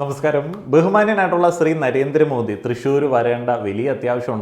നമസ്കാരം. ബഹുമാന്യനായിട്ടുള്ള ശ്രീ നരേന്ദ്രമോദി തൃശ്ശൂർ വരേണ്ട വലിയ അത്യാവശ്യം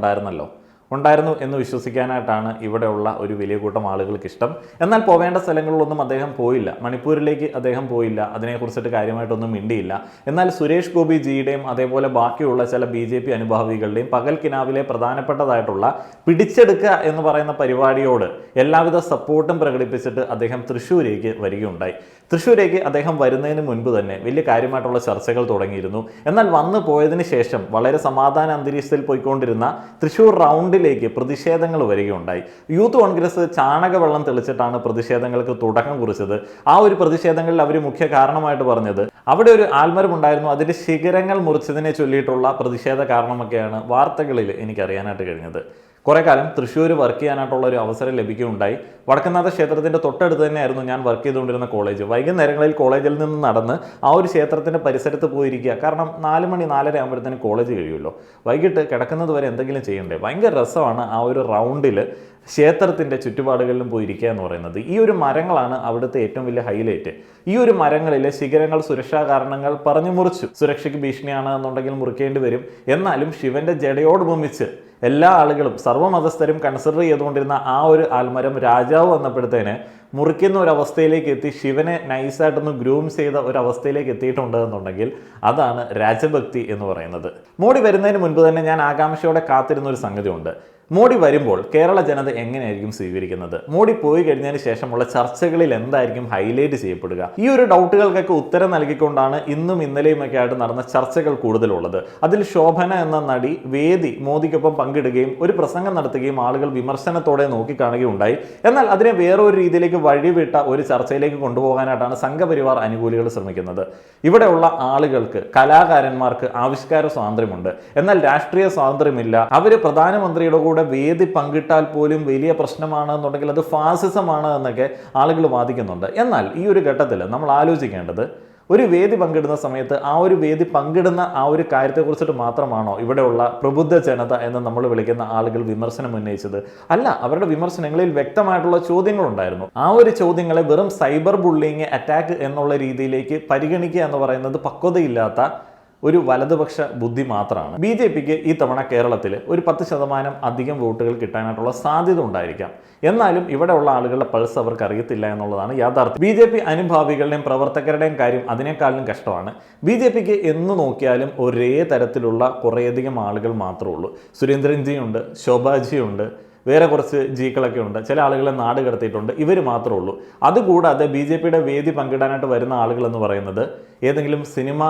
ഉണ്ടായിരുന്നു എന്ന് വിശ്വസിക്കാനായിട്ടാണ് ഇവിടെയുള്ള ഒരു വലിയ കൂട്ടം ആളുകൾക്ക് ഇഷ്ടം. എന്നാൽ പോവേണ്ട സ്ഥലങ്ങളിലൊന്നും അദ്ദേഹം പോയില്ല. മണിപ്പൂരിലേക്ക് അദ്ദേഹം പോയില്ല, അതിനെക്കുറിച്ചിട്ട് കാര്യമായിട്ടൊന്നും മിണ്ടിയില്ല. എന്നാൽ സുരേഷ് ഗോപി ജിയുടെയും അതേപോലെ ബാക്കിയുള്ള ചില BJP അനുഭാവികളുടെയും പകൽ കിനാവിലെ പ്രധാനപ്പെട്ടതായിട്ടുള്ള പിടിച്ചെടുക്കുക എന്ന് പറയുന്ന പരിപാടിയോട് എല്ലാവിധ സപ്പോർട്ടും പ്രകടിപ്പിച്ചിട്ട് അദ്ദേഹം തൃശ്ശൂരേക്ക് വരികയുണ്ടായി. തൃശ്ശൂരേക്ക് അദ്ദേഹം വരുന്നതിന് മുൻപ് തന്നെ വലിയ കാര്യമായിട്ടുള്ള ചർച്ചകൾ തുടങ്ങിയിരുന്നു. എന്നാൽ വന്നു പോയതിനു ശേഷം വളരെ സമാധാന അന്തരീക്ഷത്തിൽ പോയിക്കൊണ്ടിരുന്ന തൃശ്ശൂർ റൗണ്ടിലേക്ക് പ്രതിഷേധങ്ങൾ വരികയുണ്ടായി. യൂത്ത് കോൺഗ്രസ് ചാണകവെള്ളം തെളിച്ചിട്ടാണ് പ്രതിഷേധങ്ങൾക്ക് തുടക്കം കുറിച്ചത്. ആ ഒരു പ്രതിഷേധങ്ങളിൽ അവർ മുഖ്യ കാരണമായിട്ട് പറഞ്ഞത് അവിടെ ഒരു ആൽമരം ഉണ്ടായിരുന്നു, അതിന്റെ ശിഖരങ്ങൾ മുറിച്ചതിനെ ചൊല്ലിയിട്ടുള്ള പ്രതിഷേധ കാരണമൊക്കെയാണ് വാർത്തകളിൽ എനിക്കറിയാനായിട്ട് കഴിഞ്ഞത്. കുറെ കാലം തൃശ്ശൂർ വർക്ക് ചെയ്യാനായിട്ടുള്ള ഒരു അവസരം ലഭിക്കുകയുണ്ടായി. വടക്കനാഥ ക്ഷേത്രത്തിന്റെ തൊട്ടടുത്ത് തന്നെയായിരുന്നു ഞാൻ വർക്ക് ചെയ്തുകൊണ്ടിരുന്ന കോളേജ്. വൈകുന്നേരങ്ങളിൽ കോളേജിൽ നിന്ന് നടന്ന് ആ ഒരു ക്ഷേത്രത്തിന്റെ പരിസരത്ത് പോയിരിക്കുക. കാരണം 4 മണി 4:30 ആകുമ്പോഴത്തേന് കോളേജ് കഴിയുമല്ലോ. വൈകിട്ട് കിടക്കുന്നത് വരെ എന്തെങ്കിലും ചെയ്യണ്ടേ. ഭയങ്കര രസമാണ് ആ ഒരു റൗണ്ടിൽ ക്ഷേത്രത്തിൻ്റെ ചുറ്റുപാടുകളിലും പോയിരിക്കുക എന്ന് പറയുന്നത്. ഈ ഒരു മരങ്ങളാണ് അവിടുത്തെ ഏറ്റവും വലിയ ഹൈലൈറ്റ്. ഈ ഒരു മരങ്ങളിലെ ശിഖരങ്ങൾ സുരക്ഷാ കാരണങ്ങൾ പറഞ്ഞു മുറിച്ചു. സുരക്ഷയ്ക്ക് ഭീഷണിയാണ് എന്നുണ്ടെങ്കിൽ മുറിക്കേണ്ടി വരും. എന്നാലും ശിവന്റെ ജടയോടുപമിച്ച് എല്ലാ ആളുകളും സർവ്വമതസ്ഥരും കൺസിഡർ ചെയ്തുകൊണ്ടിരുന്ന ആ ഒരു ആൽമരം രാജാവ് വന്നപ്പോഴത്തേന് മുറിക്കുന്ന ഒരവസ്ഥയിലേക്ക് എത്തി. ശിവനെ നൈസായിട്ടൊന്ന് ഗ്രൂം ചെയ്ത ഒരവസ്ഥയിലേക്ക് എത്തിയിട്ടുണ്ട് എന്നുണ്ടെങ്കിൽ അതാണ് രാജഭക്തി എന്ന് പറയുന്നത്. മോഡി വരുന്നതിന് മുൻപ് തന്നെ ഞാൻ ആകാംക്ഷയോടെ കാത്തിരുന്ന ഒരു സംഗതിയുണ്ട്. മോഡി വരുമ്പോൾ കേരള ജനത എങ്ങനെയായിരിക്കും സ്വീകരിക്കുന്നത്? മോഡി പോയി കഴിഞ്ഞതിന് ശേഷമുള്ള ചർച്ചകളിൽ എന്തായിരിക്കും ഹൈലൈറ്റ് ചെയ്യപ്പെടുക? ഈ ഒരു ഡൗട്ടുകൾക്കൊക്കെ ഉത്തരം നൽകിക്കൊണ്ടാണ് ഇന്നും ഇന്നലെയുമൊക്കെ ആയിട്ട് നടന്ന ചർച്ചകൾ കൂടുതലുള്ളത്. അതിൽ ശോഭന എന്ന നടി വേദി മോദിക്കൊപ്പം പങ്കിടുകയും ഒരു പ്രസംഗം നടത്തുകയും ആളുകൾ വിമർശനത്തോടെ നോക്കിക്കാണുകയുണ്ടായി. എന്നാൽ അതിനെ വേറൊരു രീതിയിലേക്ക് വഴിവിട്ട ഒരു ചർച്ചയിലേക്ക് കൊണ്ടുപോകാനായിട്ടാണ് സംഘപരിവാർ അനുകൂലികൾ ശ്രമിക്കുന്നത്. ഇവിടെയുള്ള ആളുകൾക്ക്, കലാകാരന്മാർക്ക് ആവിഷ്കാര സ്വാതന്ത്ര്യമുണ്ട്, എന്നാൽ രാഷ്ട്രീയ സ്വാതന്ത്ര്യമില്ല. അവര് പ്രധാനമന്ത്രിയുടെ കൂടെ വേദി പങ്കിട്ടാൽ പോലും വലിയ പ്രശ്നമാണ് എന്നുണ്ടെങ്കിൽ അത് ഫാസിസമാണ് എന്നൊക്കെ ആളുകൾ വാദിക്കുന്നുണ്ട്. എന്നാൽ ഈ ഒരു ഘട്ടത്തിൽ നമ്മൾ ആലോചിക്കേണ്ടത്, ഒരു വേദി പങ്കിടുന്ന സമയത്ത് ആ ഒരു വേദി പങ്കിടുന്ന ആ ഒരു കാര്യത്തെക്കുറിച്ചിട്ട് മാത്രമാണോ ഇവിടെയുള്ള പ്രബുദ്ധ ജനത എന്ന് നമ്മൾ വിളിക്കുന്ന ആളുകൾ വിമർശനം ഉന്നയിച്ചത്? അല്ല, അവരുടെ വിമർശനങ്ങളിൽ വ്യക്തമായിട്ടുള്ള ചോദ്യങ്ങളുണ്ടായിരുന്നു. ആ ഒരു ചോദ്യങ്ങളെ വെറും സൈബർ ബുള്ളിങ്, അറ്റാക്ക് എന്നുള്ള രീതിയിലേക്ക് പരിഗണിക്കുക എന്ന് പറയുന്നത് പക്വതയില്ലാത്ത ഒരു വലതുപക്ഷ ബുദ്ധി മാത്രമാണ്. BJPക്ക് ഈ തവണ കേരളത്തിൽ ഒരു 10% അധികം വോട്ടുകൾ കിട്ടാനായിട്ടുള്ള സാധ്യത ഉണ്ടായിരിക്കാം. എന്നാലും ഇവിടെയുള്ള ആളുകളുടെ പൾസ് അവർക്ക് അറിയത്തില്ല എന്നുള്ളതാണ് യാഥാർത്ഥ്യം. BJP അനുഭാവികളുടെയും പ്രവർത്തകരുടെയും കാര്യം അതിനേക്കാളും കഷ്ടമാണ്. BJPക്ക് എന്ന് നോക്കിയാലും ഒരേ തരത്തിലുള്ള കുറേയധികം ആളുകൾ മാത്രമേ ഉള്ളൂ. സുരേന്ദ്രൻജിയുണ്ട്, ശോഭാജിയുണ്ട്, വേറെ കുറച്ച് ജീക്കളൊക്കെ ഉണ്ട്, ചില ആളുകളെ നാട് കടത്തിയിട്ടുണ്ട്. ഇവർ മാത്രമേ ഉള്ളൂ. അതുകൂടാതെ BJPയുടെ വേദി പങ്കിടാനായിട്ട് വരുന്ന ആളുകൾ എന്ന് പറയുന്നത് ഏതെങ്കിലും സിനിമ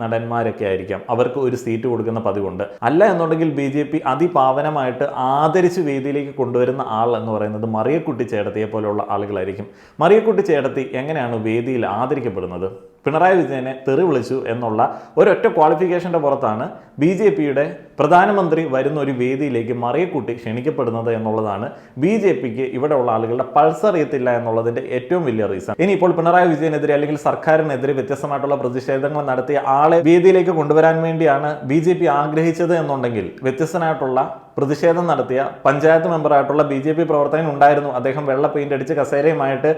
നടന്മാരൊക്കെ ആയിരിക്കാം. അവർക്ക് ഒരു സീറ്റ് കൊടുക്കുന്ന പതിവുണ്ട്. അല്ല എന്നുണ്ടെങ്കിൽ BJP അതിപാവനമായിട്ട് ആദരിച്ച് വേദിയിലേക്ക് കൊണ്ടുവരുന്ന ആൾ എന്ന് പറയുന്നത് മറിയക്കുട്ടി ചേട്ടത്തിയെ പോലെയുള്ള ആളുകളായിരിക്കും. മറിയക്കുട്ടി ചേട്ടത്തി എങ്ങനെയാണ് വേദിയിൽ ആദരിക്കപ്പെടുന്നത്? പിണറായി വിജയനെ തെറി വിളിച്ചു എന്നുള്ള ഒരൊറ്റ ക്വാളിഫിക്കേഷൻ്റെ പുറത്താണ് BJPയുടെ പ്രധാനമന്ത്രി വരുന്ന ഒരു വേദിയിലേക്ക് മറിയക്കുട്ടി ക്ഷണിക്കപ്പെടുന്നത് എന്നുള്ളതാണ് BJPക്ക് ഇവിടെയുള്ള ആളുകളുടെ പൾസ് അറിയത്തില്ല എന്നുള്ളതിൻ്റെ ഏറ്റവും വലിയ റീസൺ. ഇനിയിപ്പോൾ പിണറായി വിജയനെതിരെ അല്ലെങ്കിൽ സർക്കാരിനെതിരെ വ്യത്യസ്തമായിട്ടുള്ള പ്രതിഷേധങ്ങൾ നടത്തിയ ആളെ വേദിയിലേക്ക് കൊണ്ടുവരാൻ വേണ്ടിയാണ് BJP ആഗ്രഹിച്ചത് എന്നുണ്ടെങ്കിൽ വ്യത്യസ്തനായിട്ടുള്ള പ്രതിഷേധം നടത്തിയ പഞ്ചായത്ത് മെമ്പറായിട്ടുള്ള BJP പ്രവർത്തകൻ ഉണ്ടായിരുന്നു. അദ്ദേഹം വെള്ള പെയിന്റ് അടിച്ച് കസേരയുമായിട്ട്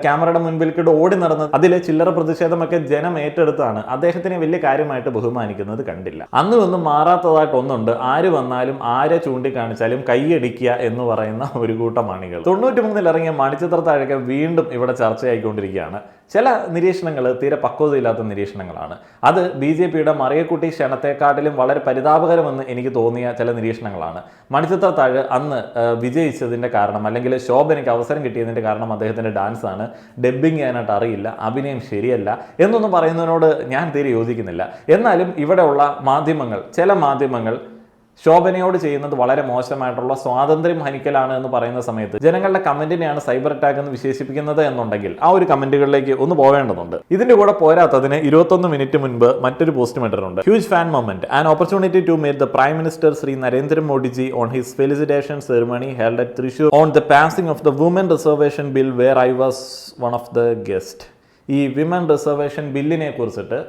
ക്യാമറയുടെ മുൻപിൽക്കിട്ട് ഓടി നടന്നത്. അതിലെ ചില്ലറ പ്രതിഷേധമൊക്കെ ജനം ഏറ്റെടുത്താണ്. അദ്ദേഹത്തിനെ വലിയ കാര്യമായിട്ട് ബഹുമാനിക്കുന്നത് കണ്ടില്ല. അന്ന് ഒന്നും മാറാത്തതായിട്ട് ഒന്നുണ്ട്. ആര് വന്നാലും ആരെ ചൂണ്ടിക്കാണിച്ചാലും കൈയടിക്കുക എന്ന് പറയുന്ന ഒരു കൂട്ടം അണികൾ. 93-ൽ ഇറങ്ങിയ മണിച്ചിത്രത്താഴൊക്കെ വീണ്ടും ഇവിടെ ചർച്ചയായിക്കൊണ്ടിരിക്കുകയാണ്. ചില നിരീക്ഷണങ്ങൾ തീരെ പക്വതയില്ലാത്ത നിരീക്ഷണങ്ങളാണ്. അത് BJPയുടെ മറിയക്കുട്ടി ക്ഷണത്തെക്കാട്ടിലും വളരെ പരിതാപകരമെന്ന് എനിക്ക് തോന്നിയ ചില നിരീക്ഷണങ്ങളാണ്. മണിച്ചിത്രത്താഴ് അന്ന് വിജയിച്ചതിൻ്റെ കാരണം, അല്ലെങ്കിൽ ശോഭനയ്ക്ക് അവസരം കിട്ടിയതിൻ്റെ കാരണം അദ്ദേഹത്തിൻ്റെ ഡാൻസ് ആണ്. ഡബ്ബിങ് ചെയ്യാനായിട്ട് അറിയില്ല, അഭിനയം ശരിയല്ല എന്നൊന്നും പറയുന്നതിനോട് ഞാൻ തീരെ യോജിക്കുന്നില്ല. എന്നാലും ഇവിടെയുള്ള മാധ്യമങ്ങൾ, ചില മാധ്യമങ്ങൾ ശോഭനയോട് ചെയ്യുന്നത് വളരെ മോശമായിട്ടുള്ള സ്വാതന്ത്ര്യം ഹനിക്കലാണ് എന്ന് പറയുന്ന സമയത്ത് ജനങ്ങളുടെ കമന്റിനെയാണ് സൈബർ അറ്റാക്ക് എന്ന് വിശേഷിപ്പിക്കുന്നത് എന്നുണ്ടെങ്കിൽ ആ ഒരു കമന്റുകളിലേക്ക് ഒന്ന് പോവേണ്ടതുണ്ട്. ഇതിന്റെ കൂടെ പോരാത്തതിന് 21 മിനിറ്റ് മുൻപ് മറ്റൊരു പോസ്റ്റ് ഇട്ടിട്ടുണ്ട്. Huge fan moment, an opportunity to meet the prime minister Shri Narendra Modi ji on his felicitation ceremony held at Thrissur on the passing of the woman reservation bill where I was one of the guest. ഈ women reservation ബില്ലിനെ കുറിച്ചിട്ട്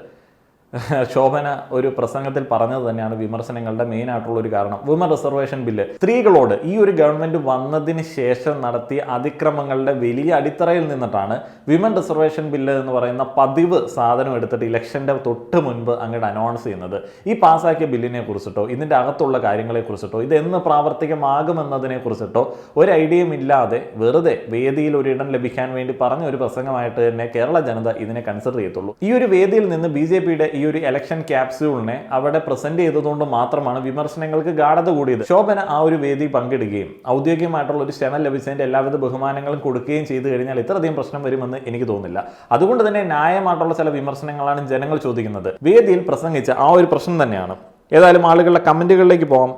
ശോഭന ഒരു പ്രസംഗത്തിൽ പറഞ്ഞത് തന്നെയാണ് വിമർശനങ്ങളുടെ main ആയിട്ടുള്ള ഒരു കാരണം. വുമൻ റിസർവേഷൻ ബില്ല് സ്ത്രീകളോട് ഈ ഒരു ഗവൺമെന്റ് വന്നതിന് ശേഷം നടത്തിയ അതിക്രമങ്ങളുടെ വലിയ അടിത്തറയിൽ നിന്നിട്ടാണ് വിമൻ റിസർവേഷൻ ബില്ല് എന്ന് പറയുന്ന പതിവ് സാധനം എടുത്തിട്ട് ഇലക്ഷന്റെ തൊട്ട് മുൻപ് അങ്ങോട്ട് അനൗൺസ് ചെയ്യുന്നത്. ഈ പാസ്സാക്കിയ ബില്ലിനെ കുറിച്ചിട്ടോ ഇതിന്റെ അകത്തുള്ള കാര്യങ്ങളെ കുറിച്ചിട്ടോ ഇത് എന്ന് പ്രാവർത്തികമാകുമെന്നതിനെ കുറിച്ചിട്ടോ ഒരു ഐഡിയയും ഇല്ലാതെ വെറുതെ വേദിയിൽ ഒരിടം ലഭിക്കാൻ വേണ്ടി പറഞ്ഞ ഒരു പ്രസംഗമായിട്ട് തന്നെ കേരള ജനത ഇതിനെ കൺസിഡർ ചെയ്യത്തുള്ളൂ. ഈ ഒരു വേദിയിൽ നിന്ന് BJPയുടെ ഈ ഒരു ഇലക്ഷൻ ക്യാപ്സ്യൂളിനെ അവിടെ പ്രസന്റ് ചെയ്തതുകൊണ്ട് മാത്രമാണ് വിമർശനങ്ങൾക്ക് ഗാഢത കൂടിയത്. ശോഭന ആ ഒരു വേദി പങ്കെടുക്കുകയും ഔദ്യോഗികമായിട്ടുള്ള ഒരു ക്ഷണം ലഭിച്ചതിന്റെ എല്ലാവിധ ബഹുമാനങ്ങളും കൊടുക്കുകയും ചെയ്തു കഴിഞ്ഞാൽ ഇത്രയധികം പ്രശ്നം വരുമെന്ന് എനിക്ക് തോന്നുന്നില്ല. അതുകൊണ്ട് തന്നെ ന്യായമായിട്ടുള്ള ചില വിമർശനങ്ങളാണ് ജനങ്ങൾ ചോദിക്കുന്നത്. വേദിയിൽ പ്രസംഗിച്ച ആ ഒരു പ്രശ്നം തന്നെയാണ്. ഏതായാലും ആളുകളുടെ കമന്റുകളിലേക്ക് പോകാം.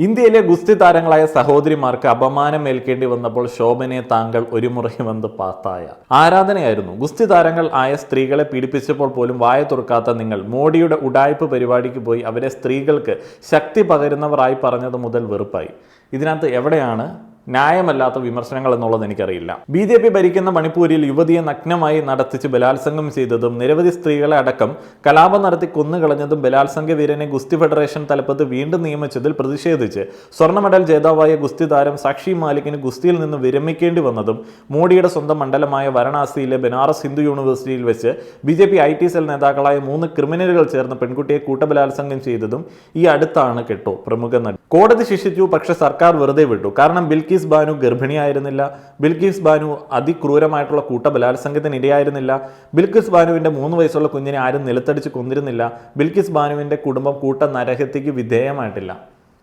ഇന്ത്യയിലെ ഗുസ്തി താരങ്ങളായ സഹോദരിമാർക്ക് അപമാനം ഏൽക്കേണ്ടി വന്നപ്പോൾ ശോഭനയെ താങ്കൾ ഒരു മുறை വന്ന് പാത്തായ ആരാധനയായിരുന്നു. ഗുസ്തി താരങ്ങൾ ആയ സ്ത്രീകളെ പീഡിപ്പിച്ചപ്പോൾ പോലും വായ തുറക്കാത്ത നിങ്ങൾ മോഡിയുടെ ഉഡായ്പ് പരിപാടിക്ക് പോയി അവരെ സ്ത്രീകൾക്ക് ശക്തി പകരുന്നവരായി പറഞ്ഞത് മുതൽ വെറുപ്പായി. ഇതിനകത്ത് എവിടെയാണ് ന്യായമല്ലാത്ത വിമർശനങ്ങൾ എന്നുള്ളത് എനിക്കറിയില്ല. BJP ഭരിക്കുന്ന മണിപ്പൂരിൽ യുവതിയെ നഗ്നമായി നടത്തിച്ച് ബലാത്സംഗം ചെയ്തതും നിരവധി സ്ത്രീകളെ അടക്കം കലാപം നടത്തി കൊന്നുകളഞ്ഞതും ബലാത്സംഗ വീരനെ ഗുസ്തി ഫെഡറേഷൻ തലപ്പത്ത് വീണ്ടും നിയമിച്ചതിൽ പ്രതിഷേധിച്ച് സ്വർണ്ണ മെഡൽ ജേതാവായ ഗുസ്തി താരം സാക്ഷി മാലിക്കിന് ഗുസ്തിയിൽ നിന്ന് വിരമിക്കേണ്ടി വന്നതും മോഡിയുടെ സ്വന്തം മണ്ഡലമായ വാരണാസിയിലെ ബനാറസ് ഹിന്ദു യൂണിവേഴ്സിറ്റിയിൽ വെച്ച് BJP IT സെൽ നേതാക്കളായ 3 ക്രിമിനലുകൾ ചേർന്ന് പെൺകുട്ടിയെ കൂട്ടബലാത്സംഗം ചെയ്തതും ഈ അടുത്താണ് കേട്ടോ പ്രമുഖ നടി. കോടതി ശിക്ഷിച്ചു, പക്ഷെ സർക്കാർ വെറുതെ വിട്ടു. കാരണം ബിൽക്കിസ് ബാനു ഗർഭിണിയായിരുന്നില്ല. ബിൽക്കിസ് ബാനു അതിക്രൂരമായിട്ടുള്ള കൂട്ടബലാത്സംഗത്തിന് ഇരയായിരുന്നില്ല. ബിൽക്കിസ് ബാനുവിന്റെ 3 വയസ്സുള്ള കുഞ്ഞിനെ ആരും നിലത്തടിച്ച് കൊന്നിരുന്നില്ല. ബിൽക്കിസ് ബാനുവിന്റെ കുടുംബം കൂട്ട നരഹത്യക്ക് വിധേയമായിട്ടില്ല.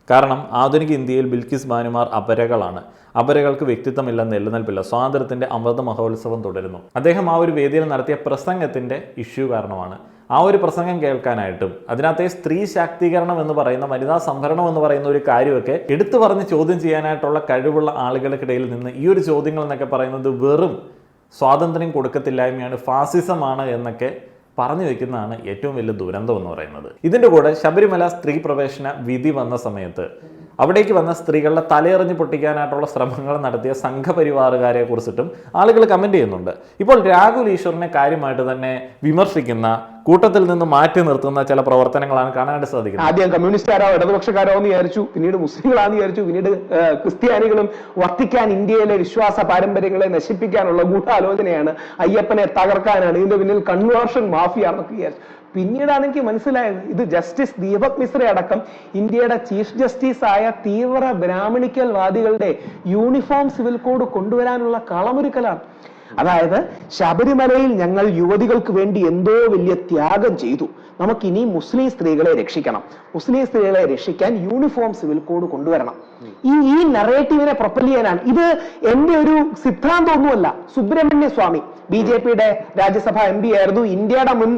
കാരണം ആധുനിക ഇന്ത്യയിൽ ബിൽക്കിസ് ബാനുമാർ അപരകളാണ്. അപരകൾക്ക് വ്യക്തിത്വമില്ല, നിലനിൽപ്പില്ല. സ്വാതന്ത്ര്യത്തിന്റെ അമൃത മഹോത്സവം തുടരുന്നു. അദ്ദേഹം ആ ഒരു വേദിയിൽ നടത്തിയ പ്രസംഗത്തിന്റെ ഇഷ്യൂ കാരണമാണ്. ആ ഒരു പ്രസംഗം കേൾക്കാനായിട്ടും അതിനകത്തെ സ്ത്രീ ശാക്തീകരണം എന്ന് പറയുന്ന വനിതാ സംവരണം എന്ന് പറയുന്ന ഒരു കാര്യമൊക്കെ എടുത്തു പറഞ്ഞ് ചോദ്യം ചെയ്യാനായിട്ടുള്ള കഴിവുള്ള ആളുകൾക്കിടയിൽ നിന്ന് ഈ ഒരു ചോദ്യങ്ങൾ എന്നൊക്കെ പറയുന്നത് വെറും സ്വാതന്ത്ര്യം കൊടുക്കത്തില്ലായ്മയാണ്, ഫാസിസമാണ് എന്നൊക്കെ പറഞ്ഞു വെക്കുന്നതാണ് ഏറ്റവും വലിയ ദുരന്തം എന്ന് പറയുന്നത്. ഇതിൻ്റെ കൂടെ ശബരിമല സ്ത്രീ പ്രവേശന വിധി വന്ന സമയത്ത് അവിടേക്ക് വന്ന സ്ത്രീകളുടെ തലയെറിഞ്ഞ് പൊട്ടിക്കാനായിട്ടുള്ള ശ്രമങ്ങൾ നടത്തിയ സംഘപരിവാറുകാരെ കുറിച്ചിട്ടും ആളുകൾ കമന്റ് ചെയ്യുന്നുണ്ട്. ഇപ്പോൾ രാഹുൽ ഈശ്വറിനെ കാര്യമായിട്ട് തന്നെ വിമർശിക്കുന്ന, കൂട്ടത്തിൽ നിന്ന് മാറ്റി നിർത്തുന്ന ചില പ്രവർത്തനങ്ങളാണ് കാണാനായിട്ട് സാധിക്കുന്നത്. ആദ്യം കമ്മ്യൂണിസ്റ്റുകാരോ ഇടതുപക്ഷക്കാരോ എന്ന് വിചാരിച്ചു, പിന്നീട് മുസ്ലിങ്ങളാന്ന് വിചാരിച്ചു, പിന്നീട് ക്രിസ്ത്യാനികളും വർത്തിക്കാൻ ഇന്ത്യയിലെ വിശ്വാസ പാരമ്പര്യങ്ങളെ നശിപ്പിക്കാനുള്ള ഗൂഢാലോചനയാണ്, അയ്യപ്പനെ തകർക്കാനാണ്, ഇതിന്റെ പിന്നിൽ കൺവേർഷൻ മാഫിയാണെന്നൊക്കെ വിചാരിച്ചു. പിന്നീടാണ് എനിക്ക് മനസ്സിലായത് ഇത് ജസ്റ്റിസ് ദീപക് മിശ്ര അടക്കം ഇന്ത്യയുടെ ചീഫ് ജസ്റ്റിസ് ആയ തീവ്ര ബ്രാഹ്മണിക്കൽ വാദികളുടെ യൂണിഫോം സിവിൽ കോഡ് കൊണ്ടുവരാനുള്ള കളമൊരുക്കലാണ്. അതായത് ശബരിമലയിൽ ഞങ്ങൾ യുവതികൾക്ക് വേണ്ടി എന്തോ വലിയ ത്യാഗം ചെയ്തു, നമുക്കിനി മുസ്ലിം സ്ത്രീകളെ രക്ഷിക്കണം, മുസ്ലിം സ്ത്രീകളെ രക്ഷിക്കാൻ യൂണിഫോം സിവിൽ കോഡ് കൊണ്ടുവരണം. ഈ നറേറ്റീവിനെ പ്രൊപ്പൽ ചെയ്യാനാണ്. ഇത് എന്റെ ഒരു സിദ്ധാന്തമൊന്നുമല്ല. സുബ്രഹ്മണ്യ സ്വാമി BJPയുടെ രാജ്യസഭാ MP ആയിരുന്നു, ഇന്ത്യയുടെ മുൻ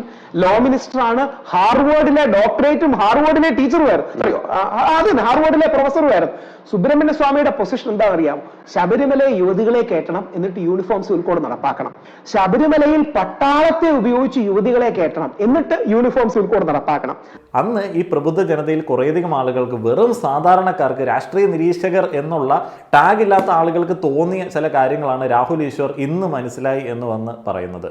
ലോ മിനിസ്റ്റർ ആണ്, ഹാർവേഡിലെ ഡോക്ടറേറ്റും ഹാർവേഡിലെ ടീച്ചറുമായിരുന്നു, ഹാർവേഡിലെ പ്രൊഫസറുമായിരുന്നു. സുബ്രഹ്മണ്യ സ്വാമിയുടെ പൊസിഷൻ എന്താണെന്നറിയാം? ശബരിമലയെ യുവതികളെ കയറ്റണം, എന്നിട്ട് യൂണിഫോം സിവിൽ കോഡ് നടപ്പാക്കണം. ശബരിമലയിൽ പട്ടാളത്തെ ഉപയോഗിച്ച് യുവതികളെ കയറ്റണം, എന്നിട്ട് യൂണിഫോം സിവിൽ കോഡ് നടപ്പാക്കണം. അന്ന് ഈ പ്രബുദ്ധ ജനതയിൽ കുറേയധികം ആളുകൾക്ക്, വെറും സാധാരണക്കാർക്ക്, രാഷ്ട്രീയ നിരീക്ഷകർ എന്നുള്ള ടാഗ് ഇല്ലാത്ത ആളുകൾക്ക് തോന്നിയ ചില കാര്യങ്ങളാണ് രാഹുൽ ഈശ്വർ ഇന്ന് മനസ്സിലായി എന്ന് വന്ന് പറയുന്നത്.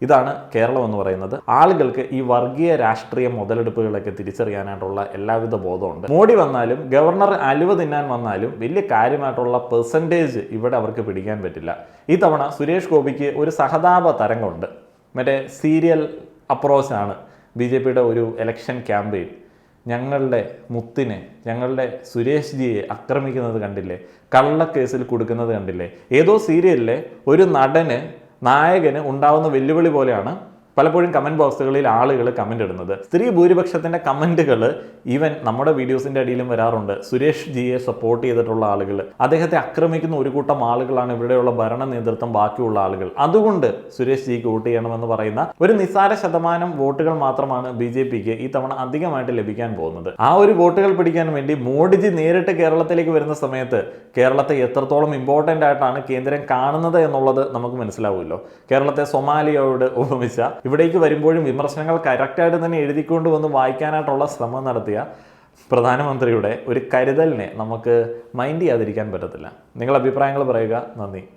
ഇതാണ് കേരളം എന്ന് പറയുന്നത്. ആളുകൾക്ക് ഈ വർഗീയ രാഷ്ട്രീയ മുതലെടുപ്പുകളൊക്കെ തിരിച്ചറിയാനായിട്ടുള്ള എല്ലാവിധ ബോധമുണ്ട്. മോഡി വന്നാലും ഗവർണർ അലുവ തിന്നാൻ വന്നാലും വലിയ കാര്യമായിട്ടുള്ള പെർസെൻറ്റേജ് ഇവിടെ അവർക്ക് പിടിക്കാൻ പറ്റില്ല. ഈ തവണ സുരേഷ് ഗോപിക്ക് ഒരു സഹതാപ തരംഗമുണ്ട്. മറ്റേ സീരിയൽ അപ്രോച്ചാണ് BJPയുടെ ഒരു ഇലക്ഷൻ ക്യാമ്പയിൻ. ഞങ്ങളുടെ മുത്തിനെ, ഞങ്ങളുടെ സുരേഷ് ജിയെ ആക്രമിക്കുന്നത് കണ്ടില്ലേ, കള്ളക്കേസിൽ കൊടുക്കുന്നത് കണ്ടില്ലേ. ഏതോ സീരിയലിലെ ഒരു നടന്, നായകന് ഉണ്ടാവുന്ന വെല്ലുവിളി പോലെയാണ് പലപ്പോഴും കമന്റ് ബോക്സുകളിൽ ആളുകൾ കമന്റ് ഇടുന്നത്. സ്ത്രീ ഭൂരിപക്ഷത്തിന്റെ കമന്റുകൾ ഈവൻ നമ്മുടെ വീഡിയോസിന്റെ അടിയിലും വരാറുണ്ട്. സുരേഷ് ജിയെ സപ്പോർട്ട് ചെയ്തിട്ടുള്ള ആളുകൾ, അദ്ദേഹത്തെ ആക്രമിക്കുന്ന ഒരു കൂട്ടം ആളുകളാണ് ഇവിടെയുള്ള ഭരണ നേതൃത്വം, ബാക്കിയുള്ള ആളുകൾ. അതുകൊണ്ട് സുരേഷ് ജിക്ക് വോട്ട് ചെയ്യണമെന്ന് പറയുന്ന ഒരു നിസ്സാര ശതമാനം വോട്ടുകൾ മാത്രമാണ് BJPക്ക് ഈ തവണ അധികമായിട്ട് ലഭിക്കാൻ പോകുന്നത്. ആ ഒരു വോട്ടുകൾ പിടിക്കാൻ വേണ്ടി മോഡിജി നേരിട്ട് കേരളത്തിലേക്ക് വരുന്ന സമയത്ത് കേരളത്തെ എത്രത്തോളം ഇമ്പോർട്ടൻ്റ് ആയിട്ടാണ് കേന്ദ്രം കാണുന്നത് എന്നുള്ളത് നമുക്ക് മനസ്സിലാവുമല്ലോ. കേരളത്തെ സൊമാലിയയോട് ഉപമിച്ച, ഇവിടേക്ക് വരുമ്പോഴും വിമർശനങ്ങൾ കറക്റ്റായിട്ട് തന്നെ എഴുതിക്കൊണ്ട് വന്ന് വായിക്കാനായിട്ടുള്ള ശ്രമം നടത്തിയ പ്രധാനമന്ത്രിയുടെ ഒരു കരുതലിനെ നമുക്ക് മൈൻഡ് ചെയ്യാതിരിക്കാൻ പറ്റത്തില്ല. നിങ്ങളുടെ അഭിപ്രായങ്ങൾ പറയുക. നന്ദി.